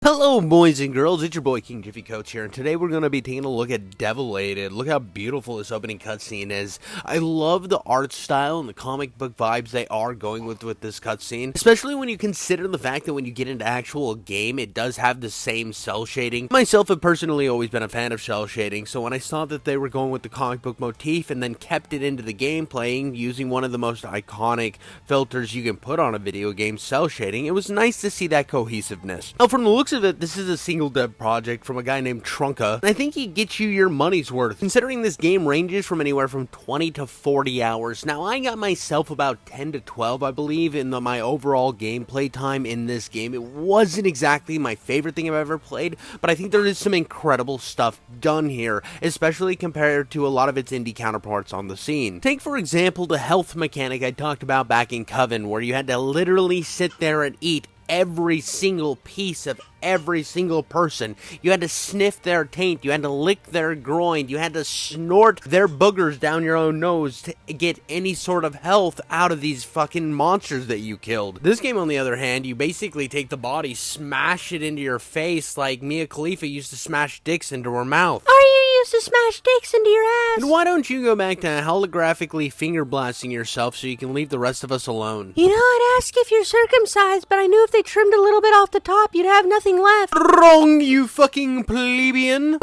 Hello boys and girls, it's your boy King Jiffy Coach here, and today we're going to be taking a look at Deviated. Look how beautiful this opening cutscene is. I love the art style and the comic book vibes they are going with this cutscene, especially when you consider the fact that when you get into actual game, it does have the same cel shading. Myself have personally always been a fan of cel shading, so when I saw that they were going with the comic book motif and then kept it into the game playing using one of the most iconic filters you can put on a video game, cel shading, it was nice to see that cohesiveness. Now from the looks of it, this is a single dev project from a guy named Trunka, and I think he gets you your money's worth, considering this game ranges from anywhere from 20 to 40 hours. Now, I got myself about 10 to 12, I believe, in my overall gameplay time in this game. It wasn't exactly my favorite thing I've ever played, but I think there is some incredible stuff done here, especially compared to a lot of its indie counterparts on the scene. Take, for example, the health mechanic I talked about back in Coven, where you had to literally sit there and eat every single piece of every single person. You had to sniff their taint, you had to lick their groin, you had to snort their boogers down your own nose to get any sort of health out of these fucking monsters that you killed. This game, on the other hand, you basically take the body, smash it into your face like Mia Khalifa used to smash dicks into her mouth. Or you used to smash dicks into your ass. And why don't you go back to holographically finger blasting yourself so you can leave the rest of us alone? You know, I'd ask if you're circumcised, but I knew if they trimmed a little bit off the top, you'd have nothing left. Wrong, you fucking plebeian.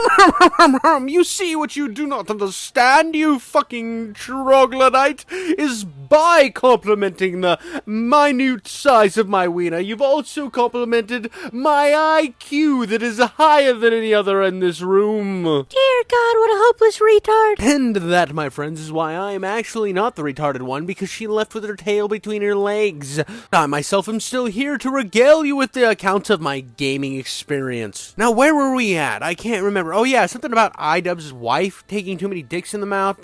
You see what you do not understand, you fucking troglodyte, is by complimenting the minute size of my wiener, you've also complimented my IQ that is higher than any other in this room. Dear God, what a hopeless retard. And that, my friends, is why I am actually not the retarded one, because she left with her tail between her legs. I myself am still here to regale you with the accounts of my gaming experience. Now, where were we at? I can't remember. Oh yeah, something about iDubbbz's wife taking too many dicks in the mouth,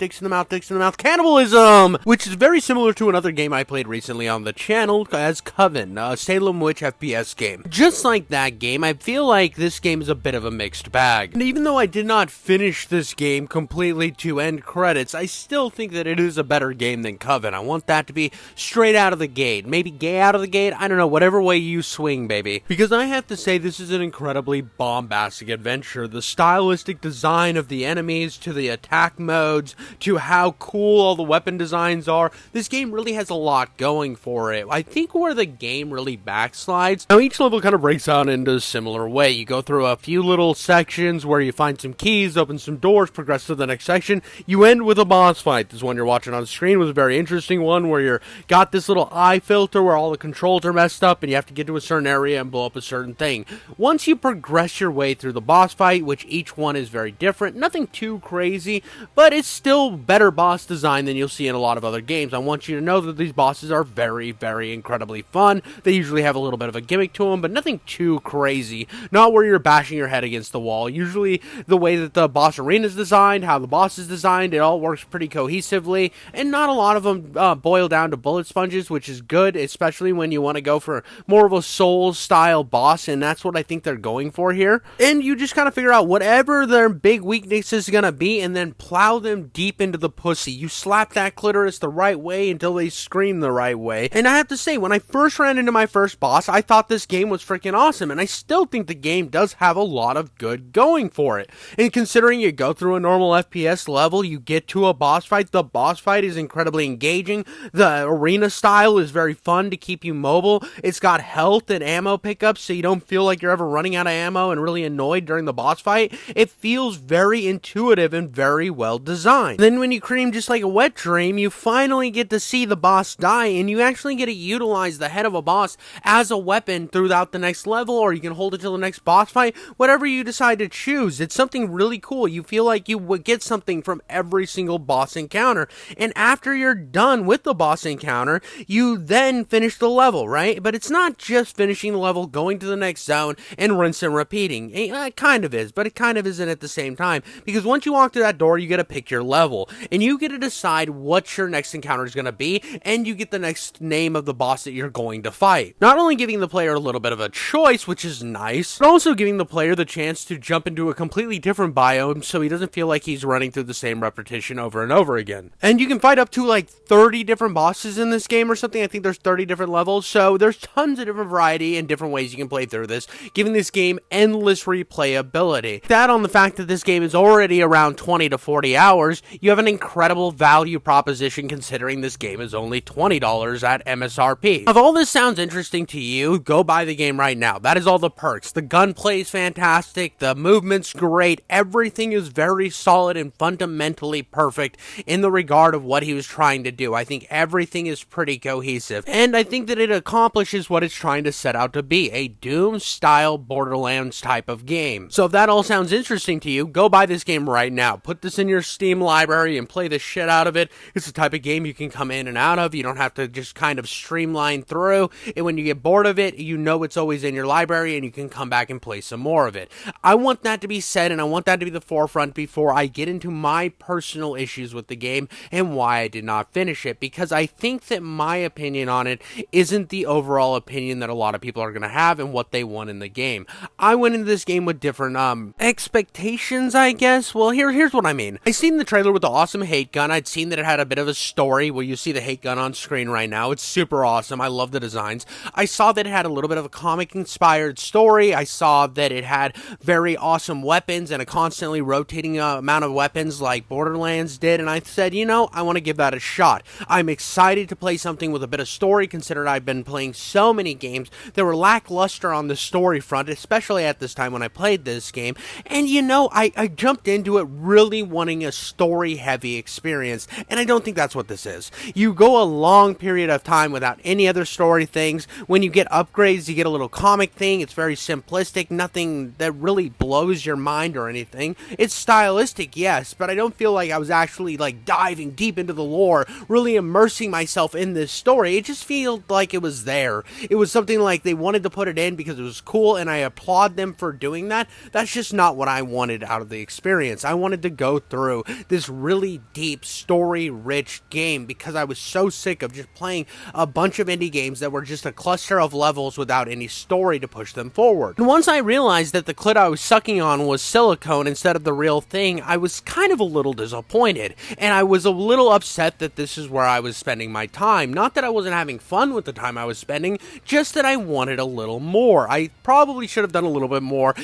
cannibalism, which is very similar to another game I played recently on the channel as Coven, a Salem Witch FPS game. Just like that game, I feel like this game is a bit of a mixed bag. And even though I did not finish this game completely to end credits, I still think that it is a better game than Coven. I want that to be straight out of the gate. Maybe gay out of the gate? I don't know, whatever way you swing, baby. Because I have to say, this is an incredibly bombastic adventure. The stylistic design of the enemies, to the attack modes, to how cool all the weapon designs are, this game really has a lot going for it. I think where the game really backslides, now each level kind of breaks out into a similar way. You go through a few little sections where you find some keys, open some doors, progress to the next section. You end with a boss fight. This one you're watching on screen was a very interesting one where you're got this little eye filter where all the controls are messed up and you have to get to a certain area and blow up a certain thing. Once you progress your way through the boss fight, which each one is very different, nothing too crazy, but it's still better boss design than you'll see in a lot of other games. I want you to know that these bosses are very, very incredibly fun. They usually have a little bit of a gimmick to them, but nothing too crazy. Not where you're bashing your head against the wall. Usually the way that the boss arena is designed, how the boss is designed, it all works pretty cohesively, and not a lot of them boil down to bullet sponges, which is good, especially when you want to go for more of a Souls-style boss, and that's what I think they're going for here. And you just kind of figure out whatever their big weakness is going to be, and then plow them deep into the pussy. You slap that clitoris the right way until they scream the right way. And I have to say, when I first ran into my first boss, I thought this game was freaking awesome, and I still think the game does have a lot of good going for it. And considering you go through a normal FPS level, you get to a boss fight, the boss fight is incredibly engaging. The arena style is very fun to keep you mobile. It's got health and ammo pickups, so you don't feel like you're ever running out of ammo and really annoyed during the boss fight. It feels very intuitive and very well designed. Then when you cream just like a wet dream, you finally get to see the boss die, and you actually get to utilize the head of a boss as a weapon throughout the next level, or you can hold it till the next boss fight, whatever you decide to choose. It's something really cool. You feel like you would get something from every single boss encounter, and after you're done with the boss encounter, you then finish the level, right? But it's not just finishing the level, going to the next zone, and rinse and repeating. It kind of is, but it kind of isn't at the same time, because once you walk through that door, you get to pick your level, and you get to decide what your next encounter is going to be, and you get the next name of the boss that you're going to fight. Not only giving the player a little bit of a choice, which is nice, but also giving the player the chance to jump into a completely different biome so he doesn't feel like he's running through the same repetition over and over again. And you can fight up to like 30 different bosses in this game or something. I think there's 30 different levels, so there's tons of different variety and different ways you can play through this. giving this game endless replayability. That on the fact that this game is already around 20 to 40 hours, you have an incredible value proposition considering this game is only $20 at MSRP. If all this sounds interesting to you, go buy the game right now. That is all the perks. The gunplay is fantastic, the movement's great, everything is very solid and fundamentally perfect in the regard of what he was trying to do. I think everything is pretty cohesive, and I think that it accomplishes what it's trying to set out to be, a Doom-style Borderlands type of game. So if that all sounds interesting to you, go buy this game right now. Put this in your Steam library and play the shit out of it. It's the type of game you can come in and out of. You don't have to just kind of streamline through, and when you get bored of it, you know it's always in your library and you can come back and play some more of it. I want that to be said, and I want that to be the forefront before I get into my personal issues with the game and why I did not finish it, because I think that my opinion on it isn't the overall opinion that a lot of people are going to have and what they want in the game. I went into this game with different expectations, I guess. Well, here's what I mean. I seen the trailer with the awesome hate gun. I'd seen that it had a bit of a story. Well, you see the hate gun on screen right now. It's super awesome. I love the designs. I saw that it had a little bit of a comic-inspired story. I saw that it had very awesome weapons and a constantly rotating amount of weapons like Borderlands did, and I said, you know, I want to give that a shot. I'm excited to play something with a bit of story, considering I've been playing so many games that were lackluster on the story front, especially at this time when I played this game, and you know, I jumped into it really wanting a story-heavy experience, and I don't think that's what this is. You go a long period of time without any other story things. When you get upgrades, you get a little comic thing. It's very simplistic, nothing that really blows your mind or anything. It's stylistic, yes, but I don't feel like I was actually like diving deep into the lore, really immersing myself in this story. It just feels like it was there. It was something like they wanted to put it in because it was cool, and I applaud them for doing that. That's just not what I wanted out of the experience. I wanted to go through this really deep, story-rich game because I was so sick of just playing a bunch of indie games that were just a cluster of levels without any story to push them forward. And once I realized that the clit I was sucking on was silicone instead of the real thing, I was kind of a little disappointed, and I was a little upset that this is where I was spending my time. Not that I wasn't having fun with the time I was spending, just that I wanted a little more. I probably should have done a little bit more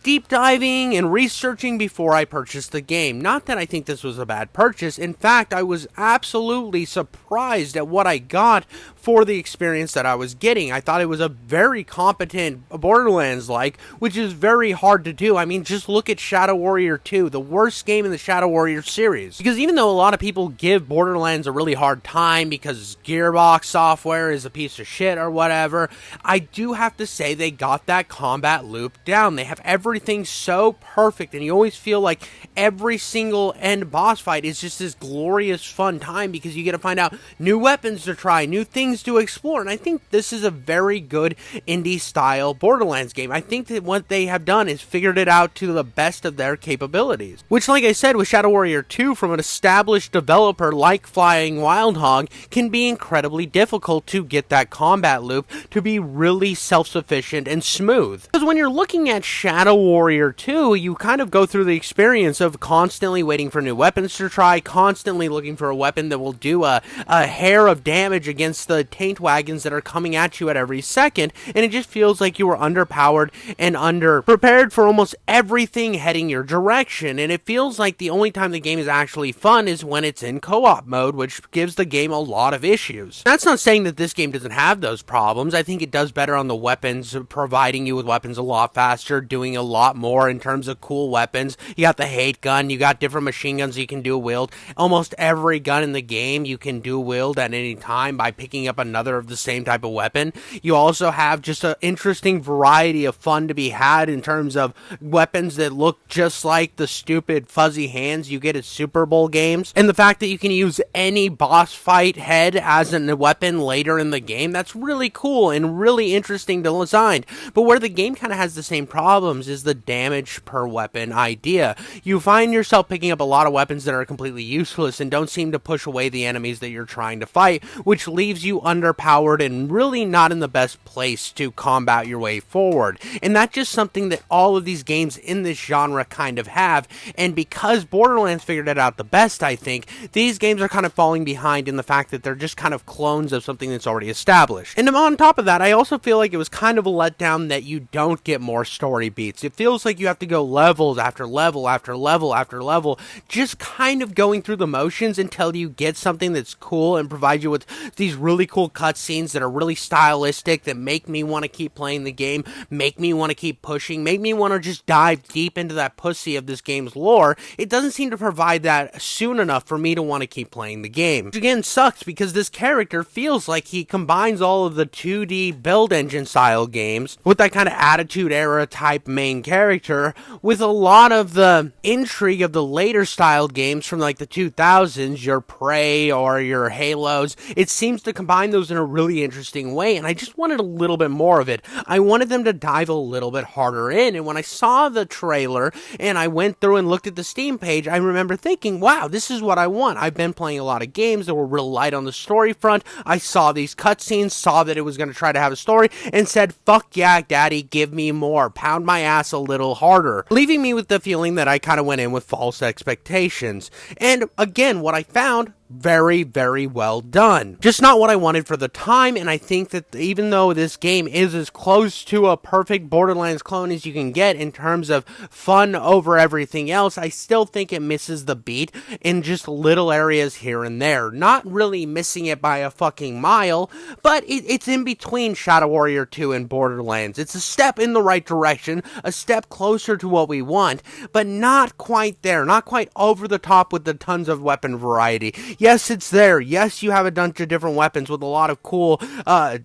deep diving and researching before I purchased the game. Not that I think this was a bad purchase. In fact, I was absolutely surprised at what I got for the experience that I was getting. I thought it was a very competent Borderlands-like, which is very hard to do. I mean, just look at Shadow Warrior 2, the worst game in the Shadow Warrior series. Because even though a lot of people give Borderlands a really hard time because Gearbox software is a piece of shit or whatever, I do have to say they got that combat loop down. They have everything so perfect, and you always feel like every single end boss fight is just this glorious fun time because you get to find out new weapons to try, new things to explore, and I think this is a very good indie-style Borderlands game. I think that what they have done is figured it out to the best of their capabilities. Which, like I said, with Shadow Warrior 2, from an established developer like Flying Wild Hog, can be incredibly difficult to get that combat loop to be really self-sufficient and smooth. Because when you're looking at Shadow Warrior 2, you kind of go through the experience of constantly waiting for new weapons to try, constantly looking for a weapon that will do a hair of damage against the taint wagons that are coming at you at every second, and it just feels like you were underpowered and underprepared for almost everything heading your direction, and it feels like the only time the game is actually fun is when it's in co-op mode, which gives the game a lot of issues. That's not saying that this game doesn't have those problems. I think it does better on the weapons, providing you with weapons a lot faster, doing a lot more in terms of cool weapons. You got the hate gun, you got different machine guns you can dual wield. Almost every gun in the game you can dual wield at any time by picking up another of the same type of weapon. You also have just an interesting variety of fun to be had in terms of weapons that look just like the stupid fuzzy hands you get at Super Bowl games, and the fact that you can use any boss fight head as a weapon later in the game. That's really cool and really interesting to design. But where the game kind of has the same problems is the damage per weapon idea. You find yourself picking up a lot of weapons that are completely useless and don't seem to push away the enemies that you're trying to fight, which leaves you underpowered and really not in the best place to combat your way forward. And that's just something that all of these games in this genre kind of have, and because Borderlands figured it out the best, I think, these games are kind of falling behind in the fact that they're just kind of clones of something that's already established. And on top of that, I also feel like it was kind of a letdown letdown that you don't get more story beats. It feels like you have to go levels after level after level after level, just kind of going through the motions until you get something that's cool and provides you with these really cool cutscenes that are really stylistic, that make me want to keep playing the game, make me want to keep pushing, make me want to just dive deep into that pussy of this game's lore. It doesn't seem to provide that soon enough for me to want to keep playing the game. Which again sucks, because this character feels like he combines all of the 2D build engine style games with that kind of Attitude Era type main character, with a lot of the intrigue of the later styled games from like the 2000s, your Prey or your Halos. It seems to combine those in a really interesting way, and I just wanted a little bit more of it. I wanted them to dive a little bit harder in, and when I saw the trailer and I went through and looked at the Steam page, I remember thinking, wow, this is what I want. I've been playing a lot of games that were real light on the story front. I saw these cutscenes, saw that it was going to try to have a story, and said, fuck yeah, daddy, give me more. Pound my ass a little harder. Leaving me with the feeling that I kind of went in with false expectations. And again, what I found, very, very well done. Just not what I wanted for the time, and I think that even though this game is as close to a perfect Borderlands clone as you can get in terms of fun over everything else, I still think it misses the beat in just little areas here and there. Not really missing it by a fucking mile, but it's in between Shadow Warrior 2 and Borderlands. It's a step in the right direction, a step closer to what we want, but not quite there, not quite over the top with the tons of weapon variety. Yes, it's there. Yes, you have a bunch of different weapons with a lot of cool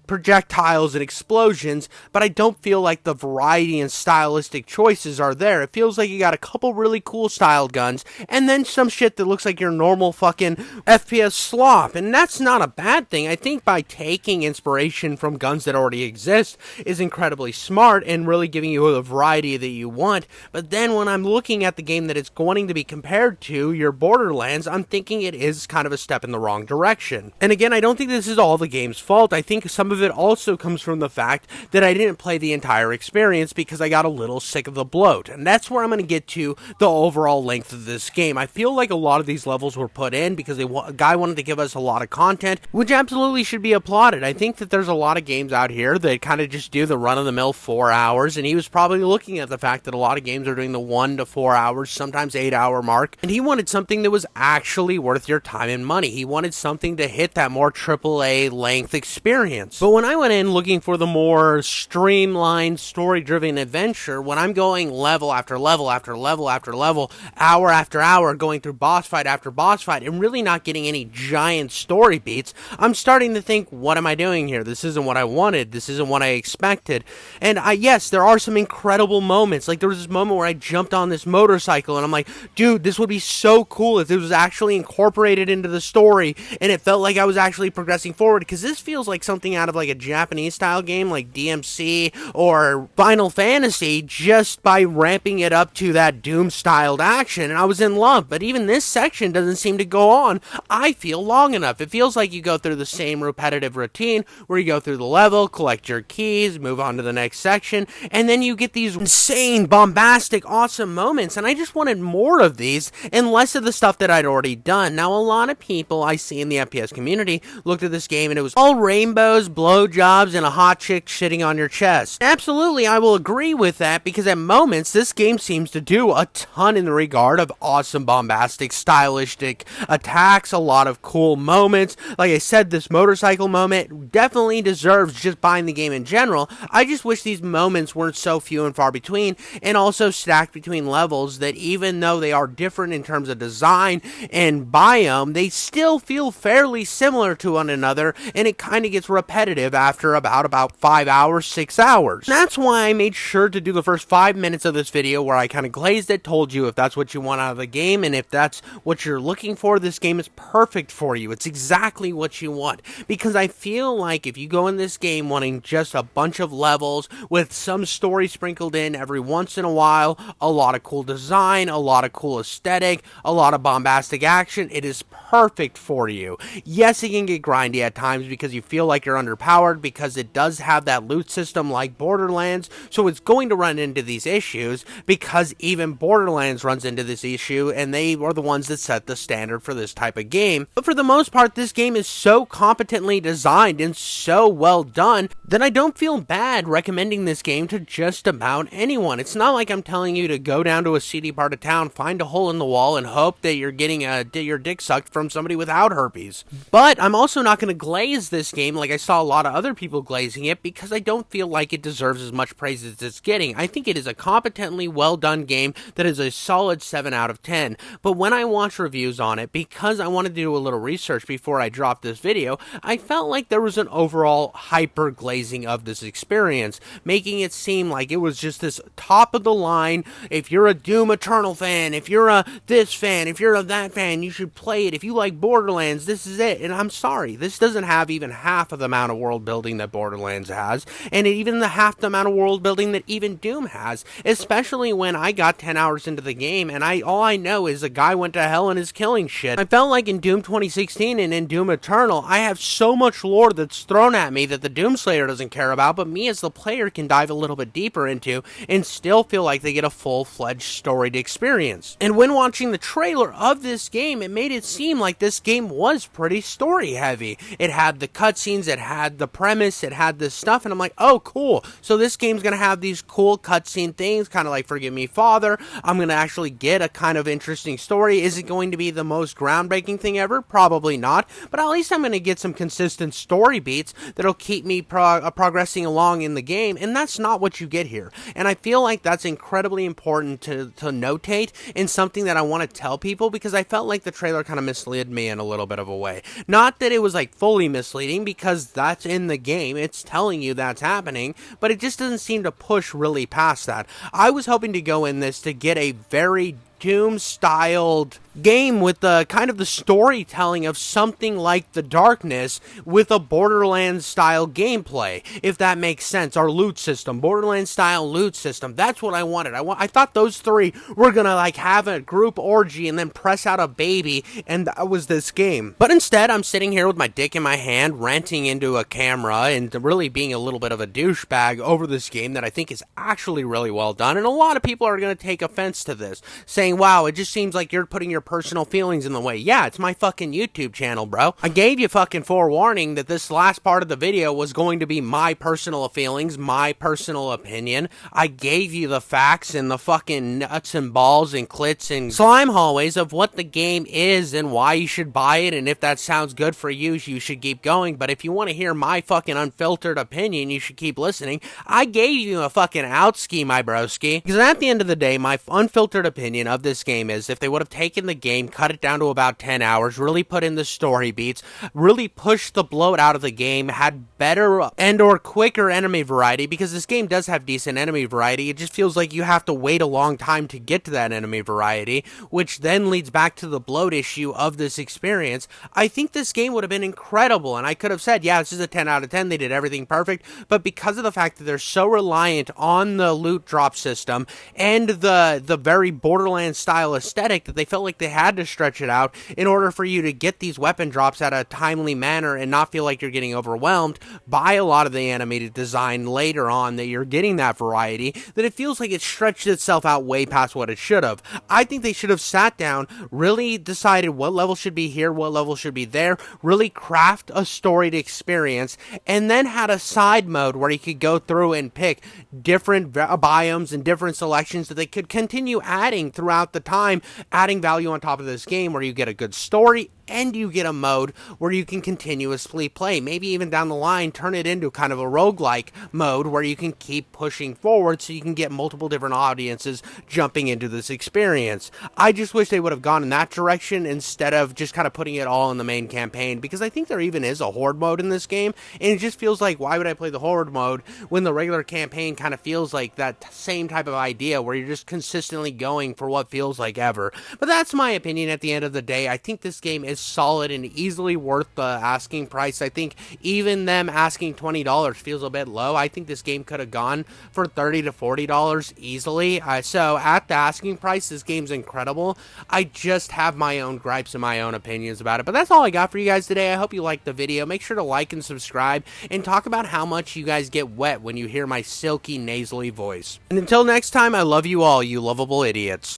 projectiles and explosions, but I don't feel like the variety and stylistic choices are there. It feels like you got a couple really cool styled guns, and then some shit that looks like your normal fucking FPS slop, and that's not a bad thing. I think by taking inspiration from guns that already exist is incredibly smart and really giving you the variety that you want, but then when I'm looking at the game that it's going to be compared to, your Borderlands, I'm thinking it is kind of a step in the wrong direction. And again, I don't think this is all the game's fault. I think some of it also comes from the fact that I didn't play the entire experience because I got a little sick of the bloat. And that's where I'm going to get to the overall length of this game. I feel like a lot of these levels were put in because a guy wanted to give us a lot of content, which absolutely should be applauded. I think that there's a lot of games out here that kind of just do the run-of-the-mill 4 hours, and he was probably looking at the fact that a lot of games are doing the 1 to 4 hours, sometimes 8 hour mark, and he wanted something that was actually worth your time and money. He wanted something to hit that more AAA length experience. But when I went in looking for the more streamlined, story-driven adventure, when I'm going level after level after level after level, hour after hour, going through boss fight after boss fight, and really not getting any giant story beats, I'm starting to think, what am I doing here? This isn't what I wanted. This isn't what I expected. And yes, there are some incredible moments. Like, there was this moment where I jumped on this motorcycle, and I'm like, dude, this would be so cool if it was actually incorporated into the story, and it felt like I was actually progressing forward, because this feels like something out of like a Japanese style game like DMC or Final Fantasy, just by ramping it up to that Doom styled action, and I was in love. But even this section doesn't seem to go on, I feel, long enough. It feels like you go through the same repetitive routine where you go through the level, collect your keys, move on to the next section, and then you get these insane, bombastic, awesome moments, and I just wanted more of these and less of the stuff that I'd already done. Now, a lot of people I see in the FPS community looked at this game and it was all rainbows, blowjobs, and a hot chick shitting on your chest. Absolutely, I will agree with that, because at moments this game seems to do a ton in the regard of awesome, bombastic, stylistic attacks, a lot of cool moments. Like I said, this motorcycle moment definitely deserves just buying the game in general. I just wish these moments weren't so few and far between, and also stacked between levels, that even though they are different in terms of design and biome, they still feel fairly similar to one another, and it kind of gets repetitive after about 5 hours, 6 hours. That's why I made sure to do the first 5 minutes of this video where I kind of glazed it, told you if that's what you want out of the game, and if that's what you're looking for, this game is perfect for you. It's exactly what you want, because I feel like if you go in this game wanting just a bunch of levels with some story sprinkled in every once in a while, a lot of cool design, a lot of cool aesthetic, a lot of bombastic action, it is perfect perfect for you. Yes, it can get grindy at times because you feel like you're underpowered, because it does have that loot system like Borderlands, so it's going to run into these issues because even Borderlands runs into this issue, and they are the ones that set the standard for this type of game. But for the most part, this game is so competently designed and so well done that I don't feel bad recommending this game to just about anyone. It's not like I'm telling you to go down to a seedy part of town, find a hole in the wall, and hope that you're getting your dick sucked from somebody without herpes. But I'm also not going to glaze this game like I saw a lot of other people glazing it, because I don't feel like it deserves as much praise as it's getting. I think it is a competently well done game that is a solid 7 out of 10. But when I watch reviews on it, because I wanted to do a little research before I dropped this video, I felt like there was an overall hyper glazing of this experience, making it seem like it was just this top of the line. If you're a Doom Eternal fan, if you're a this fan, if you're a that fan, you should play it. If you like Borderlands, this is it. And I'm sorry, this doesn't have even half of the amount of world building that Borderlands has, and even the half the amount of world building that even Doom has, especially when I got 10 hours into the game and all I know is a guy went to hell and is killing shit. I felt like in Doom 2016 and in Doom Eternal, I have so much lore that's thrown at me that the Doomslayer doesn't care about, but me as the player can dive a little bit deeper into and still feel like they get a full-fledged storied experience. And when watching the trailer of this game, it made it seem like this game was pretty story heavy. It had the cutscenes, it had the premise, it had this stuff, and I'm like, oh cool, so this game's gonna have these cool cutscene things, kind of like Forgive Me Father. I'm gonna actually get a kind of interesting story. Is it going to be the most groundbreaking thing ever? Probably not, but at least I'm gonna get some consistent story beats that'll keep me progressing along in the game, and that's not what you get here. And I feel like that's incredibly important to notate, and something that I want to tell people, because I felt like the trailer kind of misled me in a little bit of a way. Not that it was like fully misleading, because that's in the game, it's telling you that's happening, but it just doesn't seem to push really past that. I was hoping to go in this to get a very Doom-styled game with the kind of the storytelling of something like The Darkness with a Borderlands-style gameplay, if that makes sense. Our loot system, Borderlands-style loot system, that's what I wanted. I thought those three were gonna like have a group orgy and then press out a baby, and that was this game. But instead, I'm sitting here with my dick in my hand, ranting into a camera, and really being a little bit of a douchebag over this game that I think is actually really well done, and a lot of people are gonna take offense to this, saying, wow, it just seems like you're putting your personal feelings in the way. Yeah, it's my fucking YouTube channel, bro. I gave you fucking forewarning that this last part of the video was going to be my personal feelings, my personal opinion. I gave you the facts and the fucking nuts and balls and clits and slime hallways of what the game is and why you should buy it, and if that sounds good for you, you should keep going. But if you want to hear my fucking unfiltered opinion, you should keep listening. I gave you a fucking outski, my broski. Because at the end of the day, my unfiltered opinion of this game is, if they would have taken the game, cut it down to about 10 hours, really put in the story beats, really pushed the bloat out of the game, had better and or quicker enemy variety, because this game does have decent enemy variety, it just feels like you have to wait a long time to get to that enemy variety, which then leads back to the bloat issue of this experience. I think this game would have been incredible, and I could have said, yeah, this is a 10 out of 10, they did everything perfect, but because of the fact that they're so reliant on the loot drop system and the very Borderlands style aesthetic, that they felt like they had to stretch it out in order for you to get these weapon drops at a timely manner and not feel like you're getting overwhelmed by a lot of the animated design later on, that you're getting that variety, that it feels like it stretched itself out way past what it should have. I think they should have sat down, really decided what level should be here, what level should be there, really craft a storied experience, and then had a side mode where you could go through and pick different biomes and different selections that they could continue adding throughout the time, adding value on top of this game, where you get a good story and you get a mode where you can continuously play. Maybe even down the line, turn it into kind of a roguelike mode where you can keep pushing forward so you can get multiple different audiences jumping into this experience. I just wish they would have gone in that direction instead of just kind of putting it all in the main campaign, because I think there even is a horde mode in this game, and it just feels like, why would I play the horde mode when the regular campaign kind of feels like that same type of idea where you're just consistently going for what it feels like ever. But that's my opinion at the end of the day. I think this game is solid and easily worth the asking price. I think even them asking $20 feels a bit low. I think this game could have gone for $30 to $40 easily. So at the asking price, this game's incredible. I just have my own gripes and my own opinions about it. But that's all I got for you guys today. I hope you liked the video. Make sure to like and subscribe and talk about how much you guys get wet when you hear my silky nasally voice. And until next time, I love you all, you lovable idiots.